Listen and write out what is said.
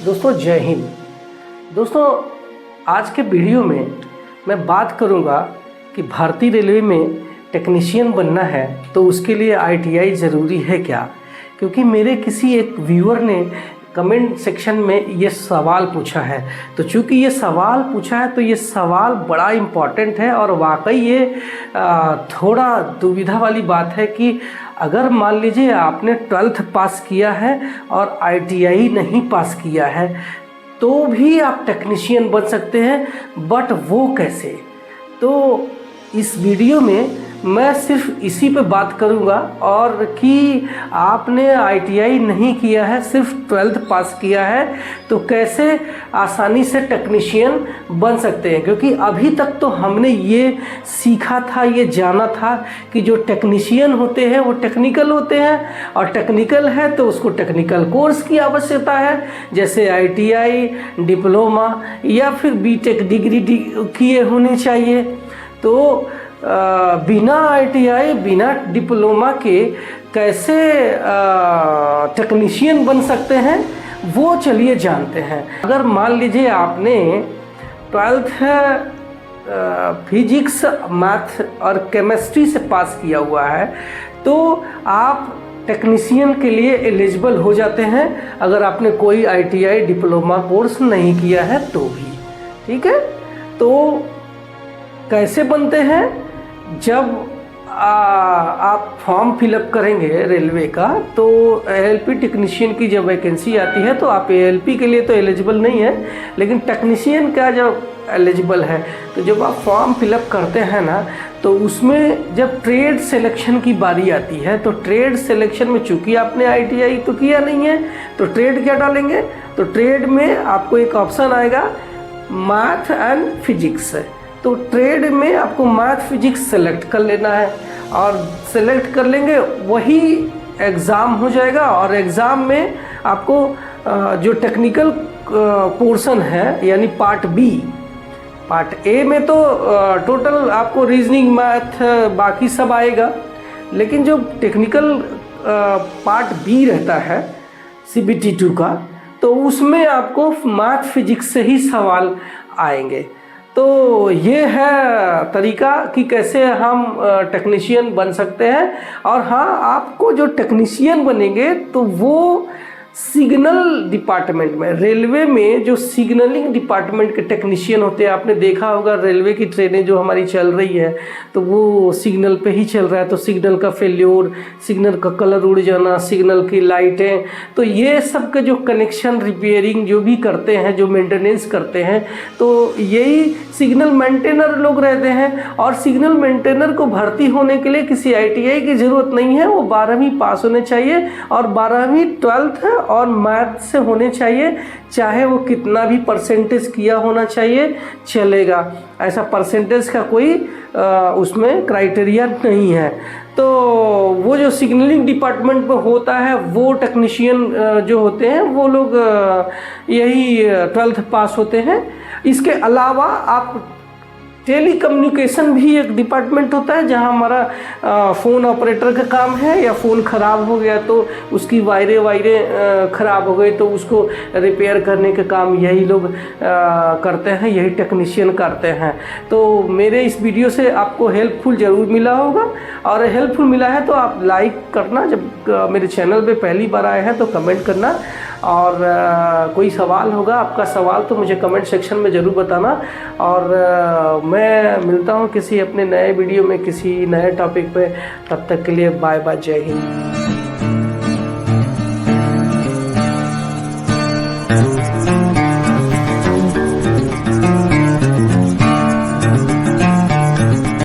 दोस्तों जय हिंद। दोस्तों आज के वीडियो में मैं बात करूंगा कि भारतीय रेलवे में टेक्नीशियन बनना है तो उसके लिए आईटीआई ज़रूरी है क्या। क्योंकि मेरे किसी एक व्यूअर ने कमेंट सेक्शन में ये सवाल पूछा है, तो चूँकि ये सवाल पूछा है तो ये सवाल बड़ा इम्पॉर्टेंट है और वाकई ये थोड़ा दुविधा वाली बात है कि अगर मान लीजिए आपने 12th पास किया है और आईटीआई नहीं पास किया है तो भी आप टेक्नीशियन बन सकते हैं, बट वो कैसे। तो इस वीडियो में मैं सिर्फ इसी पे बात करूंगा और कि आपने आईटीआई नहीं किया है, सिर्फ 12th पास किया है तो कैसे आसानी से टेक्नीशियन बन सकते हैं। क्योंकि अभी तक तो हमने ये सीखा था, ये जाना था कि जो टेक्नीशियन होते हैं वो टेक्निकल होते हैं और टेक्निकल है तो उसको टेक्निकल कोर्स की आवश्यकता है, जैसे आईटीआई, डिप्लोमा या फिर बीटेक डिग्री किए होनी चाहिए। तो बिना आईटीआई बिना डिप्लोमा के कैसे टेक्नीशियन बन सकते हैं वो चलिए जानते हैं। अगर मान लीजिए आपने 12th फिजिक्स, मैथ और केमिस्ट्री से पास किया हुआ है तो आप टेक्नीशियन के लिए एलिजिबल हो जाते हैं, अगर आपने कोई आईटीआई डिप्लोमा कोर्स नहीं किया है तो भी। ठीक है, तो कैसे बनते हैं। जब आप फॉर्म फिलअप करेंगे रेलवे का तो एएलपी टेक्नीशियन की जब वैकेंसी आती है तो आप एएलपी के लिए तो एलिजिबल नहीं है, लेकिन टेक्नीशियन का जब एलिजिबल है तो जब आप फॉर्म फिलअप करते हैं ना तो उसमें जब ट्रेड सिलेक्शन की बारी आती है तो ट्रेड सिलेक्शन में चूँकि आपने आईटीआई तो किया नहीं है तो ट्रेड क्या डालेंगे, तो ट्रेड में आपको एक ऑप्शन आएगा मैथ एंड फिजिक्स। तो ट्रेड में आपको मैथ फिजिक्स सेलेक्ट कर लेना है और सेलेक्ट कर लेंगे वही एग्ज़ाम हो जाएगा। और एग्ज़ाम में आपको जो टेक्निकल पोर्शन है यानी पार्ट ए में तो टोटल आपको रीजनिंग, मैथ बाकी सब आएगा, लेकिन जो टेक्निकल पार्ट बी रहता है सीबीटी 2 का तो उसमें आपको मैथ फिजिक्स से ही सवाल आएंगे। तो ये है तरीका कि कैसे हम टेक्नीशियन बन सकते हैं। और हाँ, आपको जो टेक्नीशियन बनेंगे तो वो सिग्नल डिपार्टमेंट में, रेलवे में जो सिग्नलिंग डिपार्टमेंट के टेक्नीशियन होते हैं, आपने देखा होगा रेलवे की ट्रेनें जो हमारी चल रही है तो वो सिग्नल पे ही चल रहा है, तो सिग्नल का फेल्योर, सिग्नल का कलर उड़ जाना, सिग्नल की लाइटें, तो ये सब के जो कनेक्शन रिपेयरिंग जो भी करते हैं, जो मेंटेनेंस करते हैं, तो यही सिग्नल मेंटेनर लोग रहते हैं। और सिग्नल मेंटेनर को भर्ती होने के लिए किसी आईटीआई की ज़रूरत नहीं है, वो 12वीं पास होने चाहिए और 12वीं 12th और मैथ से होने चाहिए, चाहे वो कितना भी परसेंटेज किया होना चाहिए चलेगा, ऐसा परसेंटेज का कोई उसमें क्राइटेरिया नहीं है। तो वो जो सिग्नलिंग डिपार्टमेंट में होता है वो टेक्नीशियन जो होते हैं वो लोग यही 12th पास होते हैं। इसके अलावा आप टेली कम्युनिकेशन भी एक डिपार्टमेंट होता है जहां हमारा फ़ोन ऑपरेटर का काम है, या फ़ोन ख़राब हो गया तो उसकी वायरें ख़राब हो गई तो उसको रिपेयर करने का काम यही लोग करते हैं, यही टेक्नीशियन करते हैं। तो मेरे इस वीडियो से आपको हेल्पफुल ज़रूर मिला होगा, और हेल्पफुल मिला है तो आप लाइक करना, जब मेरे चैनल पे पहली बार आए हैं तो कमेंट करना, और कोई सवाल होगा आपका सवाल तो मुझे कमेंट सेक्शन में ज़रूर बताना। और मैं मिलता हूँ किसी अपने नए वीडियो में किसी नए टॉपिक पे, तब तक के लिए बाय बाय, जय हिंद।